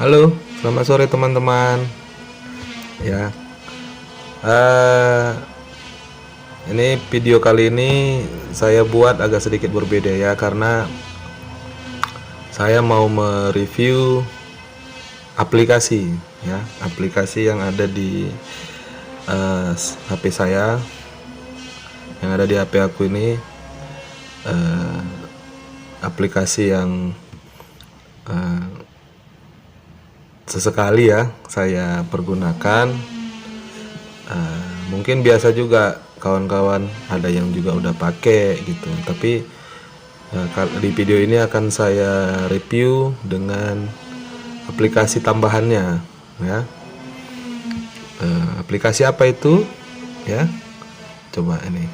Halo, selamat sore teman-teman. Ya, eh, ini video kali ini saya buat agak sedikit berbeda ya, karena saya mau mereview aplikasi ya, aplikasi yang ada di HP saya, yang ada di HP aku ini, eh, aplikasi yang sesekali ya saya pergunakan. Mungkin biasa juga kawan-kawan ada yang juga udah pakai gitu, tapi di video ini akan saya review dengan aplikasi tambahannya ya. Aplikasi apa itu ya, coba ini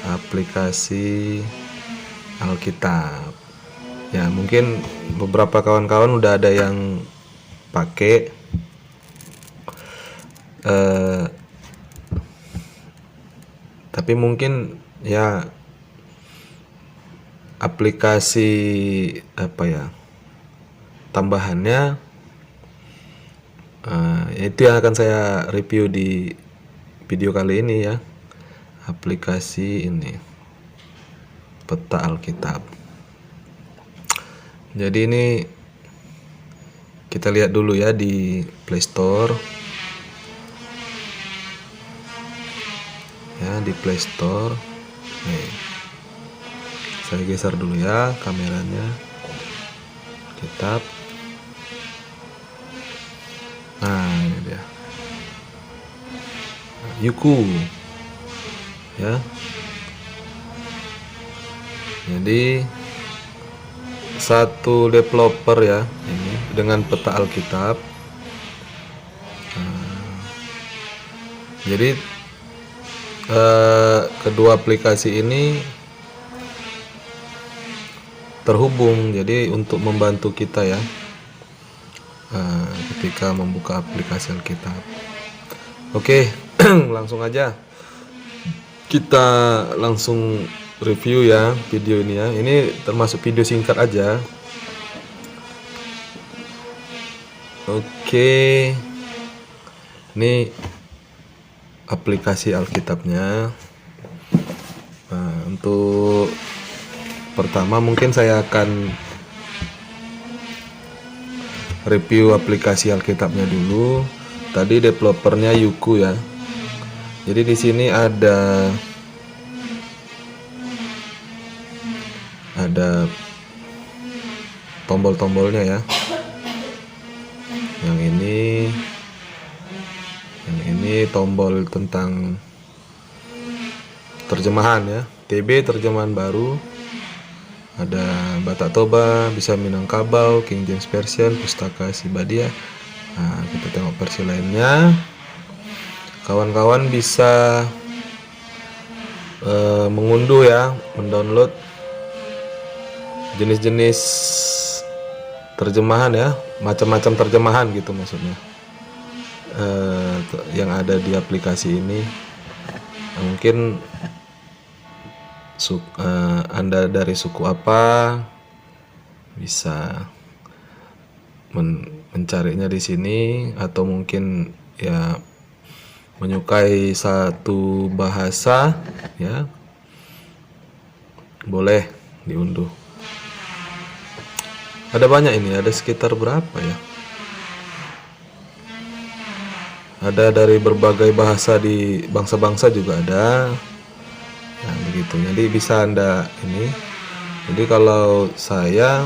aplikasi Alkitab ya. Mungkin beberapa kawan-kawan udah ada yang pakai, tapi mungkin ya aplikasi apa ya tambahannya, itu yang akan saya review di video kali ini ya. Aplikasi ini Peta Alkitab. Jadi ini kita lihat dulu ya di Play Store ya, di Play Store. Nih, saya geser dulu ya kameranya. Kitab. Nah, ini dia. Yuku ya. Jadi satu developer ya ini dengan Peta Alkitab. Jadi kedua aplikasi ini terhubung, jadi untuk membantu kita ya ketika membuka aplikasi Alkitab. Oke, langsung aja kita langsung review ya video ini ya. Ini termasuk video singkat aja. Oke, ini aplikasi Alkitabnya. Nah, untuk pertama mungkin saya akan review aplikasi Alkitabnya dulu. Tadi developernya Yuku ya. Jadi di sini ada tombol-tombolnya ya. Yang ini tombol tentang terjemahan ya. TB terjemahan baru. Ada Batak Toba, bisa Minangkabau, King James Version, Pustaka Sibadia. Nah, kita tengok versi lainnya. Kawan-kawan bisa mengunduh ya, mendownload jenis-jenis terjemahan ya, macam-macam terjemahan gitu maksudnya, yang ada di aplikasi ini. Mungkin Anda dari suku apa bisa mencarinya di sini, atau mungkin ya menyukai satu bahasa ya, boleh diunduh. Ada banyak ini, ada sekitar berapa ya? Ada dari berbagai bahasa di bangsa-bangsa juga ada. Nah, begitu. Jadi bisa Anda ini. Jadi kalau saya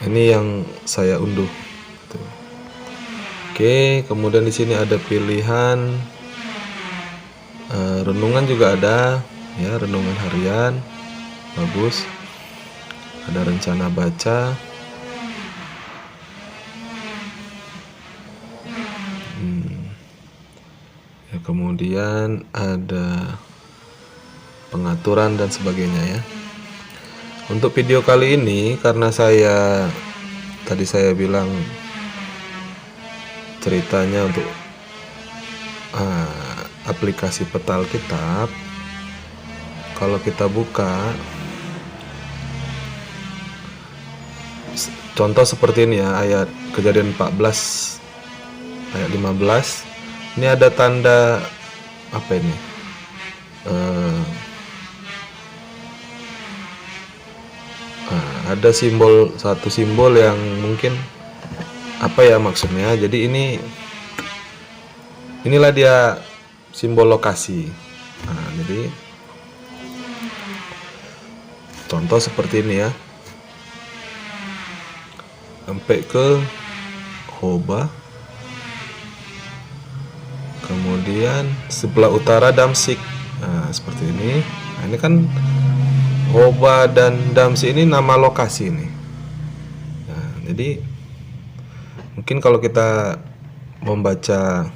ini yang saya unduh. Tuh. Oke, kemudian di sini ada pilihan renungan juga ada ya, renungan harian. Bagus. Ada rencana baca. Ya, kemudian ada pengaturan dan sebagainya ya. Untuk video kali ini, karena tadi saya bilang ceritanya untuk aplikasi Peta Alkitab. Kalau kita buka Contoh seperti ini ya, ayat Kejadian 14 ayat 15. Ini ada tanda apa ini? Ada satu simbol yang mungkin apa ya maksudnya. Jadi inilah dia simbol lokasi. Jadi contoh seperti ini ya. Sampai ke Hoba. Kemudian sebelah utara Damsyik. Seperti ini. Ini kan Hoba dan Damsyik ini nama lokasi ini. Jadi mungkin kalau kita membaca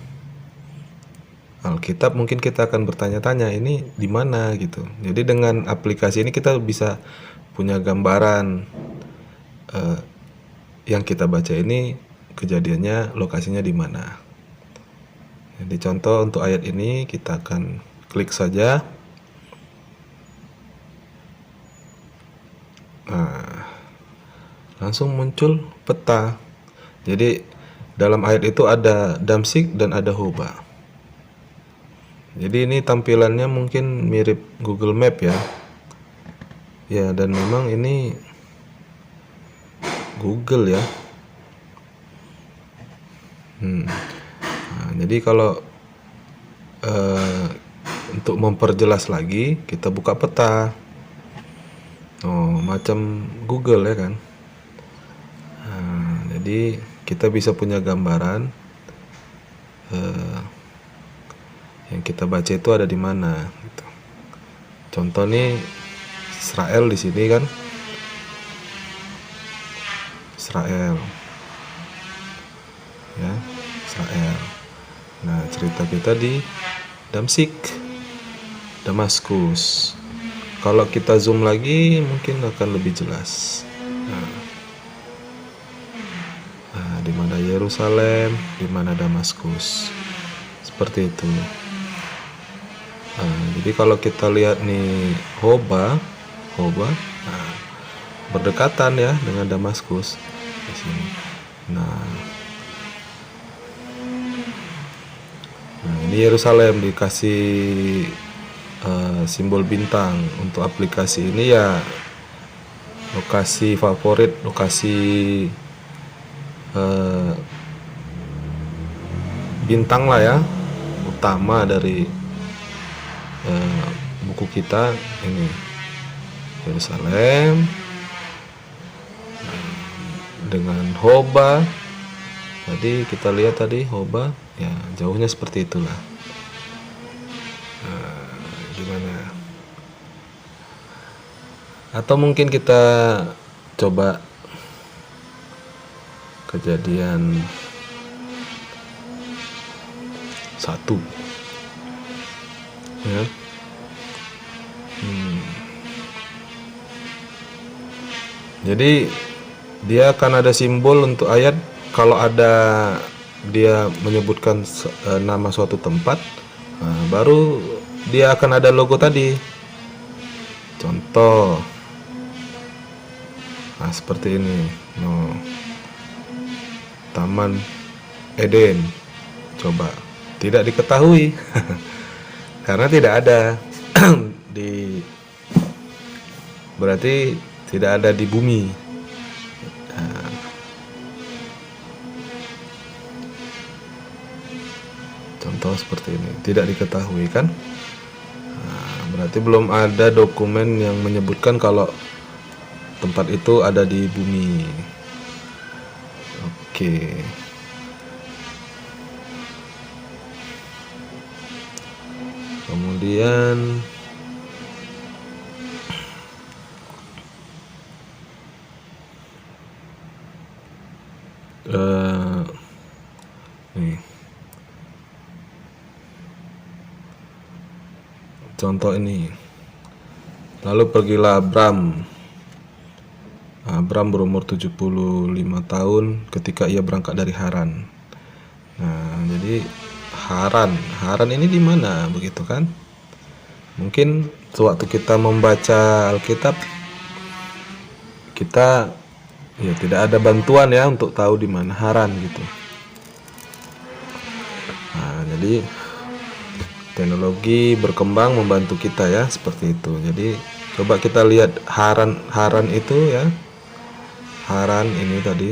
Alkitab, mungkin kita akan bertanya-tanya ini di mana gitu. Jadi dengan aplikasi ini kita bisa punya gambaran yang kita baca ini kejadiannya lokasinya di mana. Jadi contoh untuk ayat ini kita akan klik saja. Langsung muncul peta. Jadi dalam ayat itu ada Damsyik dan ada Hoba. Jadi ini tampilannya mungkin mirip Google Map ya. Ya, dan memang ini Google ya. Jadi kalau untuk memperjelas lagi, kita buka peta. Macam Google ya kan. Jadi kita bisa punya gambaran yang kita baca itu ada di mana. Gitu. Contoh nih Israel di sini kan. Israel. Ya, Israel. Nah, cerita kita di Damsyik, Damaskus. Kalau kita zoom lagi mungkin akan lebih jelas. Di mana Yerusalem, di mana Damaskus. Seperti itu. Jadi kalau kita lihat nih Hoba, berdekatan ya dengan Damaskus di sini. Nah, ini Yerusalem dikasih simbol bintang. Untuk aplikasi ini ya lokasi favorit, lokasi bintang lah ya, utama dari buku kita ini Yerusalem dengan Hoba. Tadi kita lihat Hoba ya, jauhnya seperti itulah. Gimana? Atau mungkin kita coba Kejadian 1 ya. Jadi dia akan ada simbol untuk ayat. Kalau ada dia menyebutkan nama suatu tempat, baru dia akan ada logo tadi. Contoh seperti ini. Taman Eden. Coba tidak diketahui karena tidak ada berarti tidak ada di bumi. Contoh seperti ini, tidak diketahui kan. Berarti belum ada dokumen yang menyebutkan kalau tempat itu ada di bumi. Oke. Kemudian nih contoh ini. Lalu pergilah Abram berumur 75 tahun ketika ia berangkat dari Haran. Nah, jadi Haran ini di mana begitu kan? Mungkin sewaktu kita membaca Alkitab, kita ya tidak ada bantuan ya untuk tahu di mana Haran gitu. Nah, jadi teknologi berkembang membantu kita ya seperti itu. Jadi coba kita lihat Haran itu ya. Haran ini tadi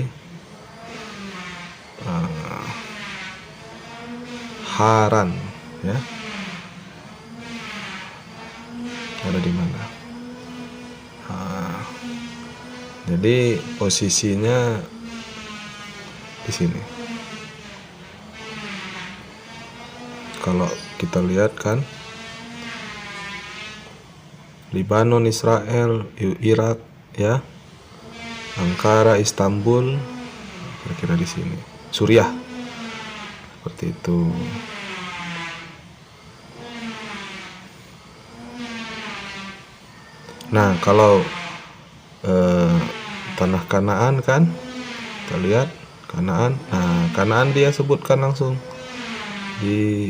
Haran ya. Ada di mana? Jadi posisinya di sini. Kalau kita lihat kan, Lebanon, Israel, Irak, ya, Ankara, Istanbul, kira-kira di sini. Suriah, seperti itu. Nah, kalau tanah Kanaan kan, kita lihat Kanaan. Nah, Kanaan dia sebutkan langsung di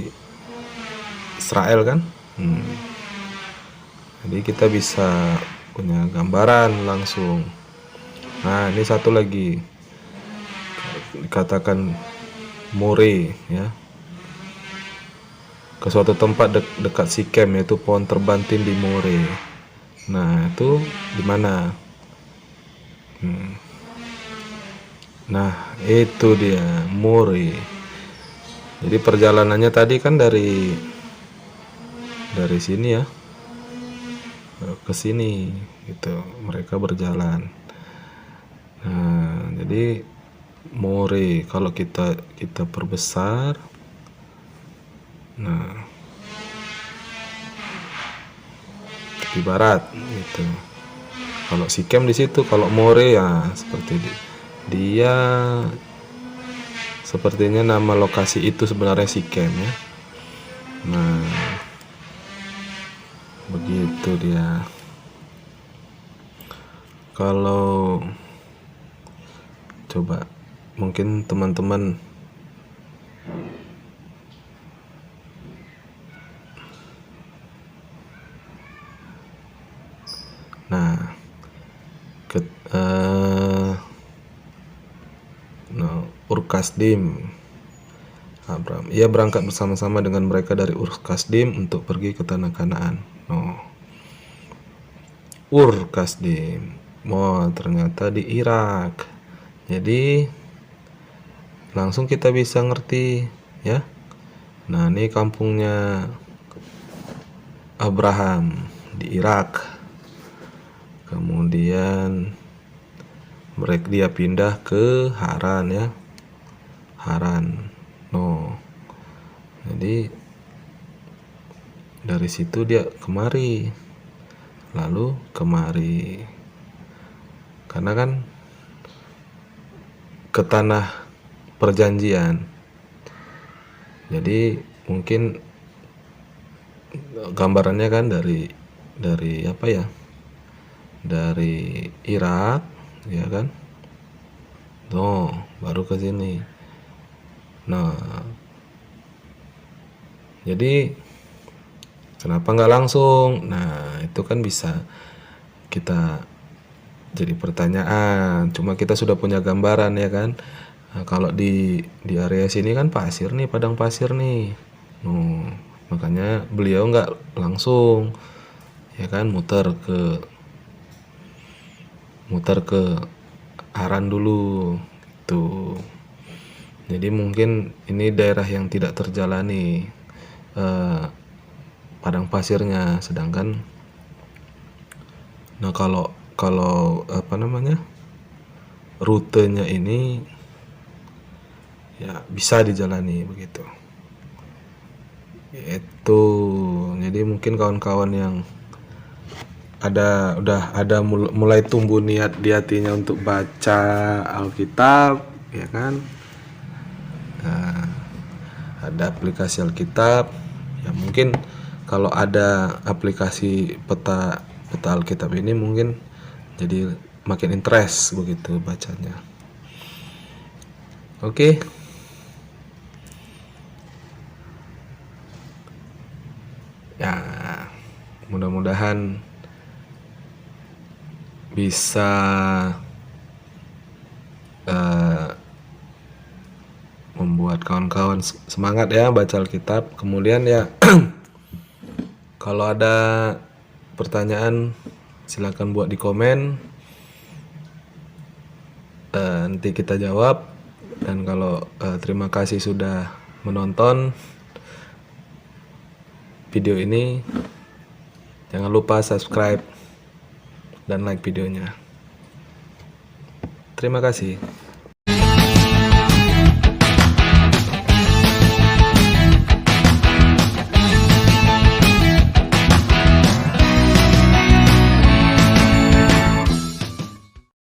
Israel kan. Jadi kita bisa punya gambaran langsung. Nah, ini satu lagi dikatakan More ya, ke suatu tempat dekat Sikem, yaitu pohon terbantin di More. Nah, itu di mana? Nah, itu dia More. Jadi perjalanannya tadi kan dari sini ya ke sini gitu, mereka berjalan. Nah, jadi More kalau kita perbesar, nah di barat gitu. Kalau Sikem di situ, kalau More ya seperti dia sepertinya nama lokasi itu sebenarnya Sikem ya. Nah, begitu dia. Kalau coba mungkin teman-teman Ur-Kasdim Abram, ia berangkat bersama-sama dengan mereka dari Ur-Kasdim untuk pergi ke tanah Kanaan. Ur-Kasdim, ternyata di Irak. Jadi langsung kita bisa ngerti ya. Nah, ini kampungnya Abraham di Irak. Kemudian dia pindah ke Haran ya. Haran. Jadi dari situ dia kemari, lalu kemari, karena kan ke tanah perjanjian. Jadi mungkin gambarannya kan dari apa ya, dari Irak ya kan, baru ke sini. Nah, jadi kenapa nggak langsung? Nah, itu kan bisa kita jadi pertanyaan. Cuma kita sudah punya gambaran ya kan. Nah, kalau di area sini kan pasir nih, padang pasir nih. Makanya beliau nggak langsung ya kan, muter ke Haran dulu tuh. Jadi mungkin ini daerah yang tidak terjalani padang pasirnya, sedangkan nah kalau apa namanya, rutenya ini ya bisa dijalani begitu. Itu jadi mungkin kawan-kawan yang udah ada mulai tumbuh niat di hatinya untuk baca Alkitab ya kan. Nah, ada aplikasi Alkitab ya, mungkin kalau ada aplikasi peta Alkitab ini mungkin jadi makin interest begitu bacanya. Oke. Ya, mudah-mudahan bisa eh, membuat kawan-kawan semangat ya baca Alkitab. Kemudian ya kalau ada pertanyaan silakan buat di komen, nanti kita jawab. Dan kalau terima kasih sudah menonton video ini, jangan lupa subscribe dan like videonya. Terima kasih.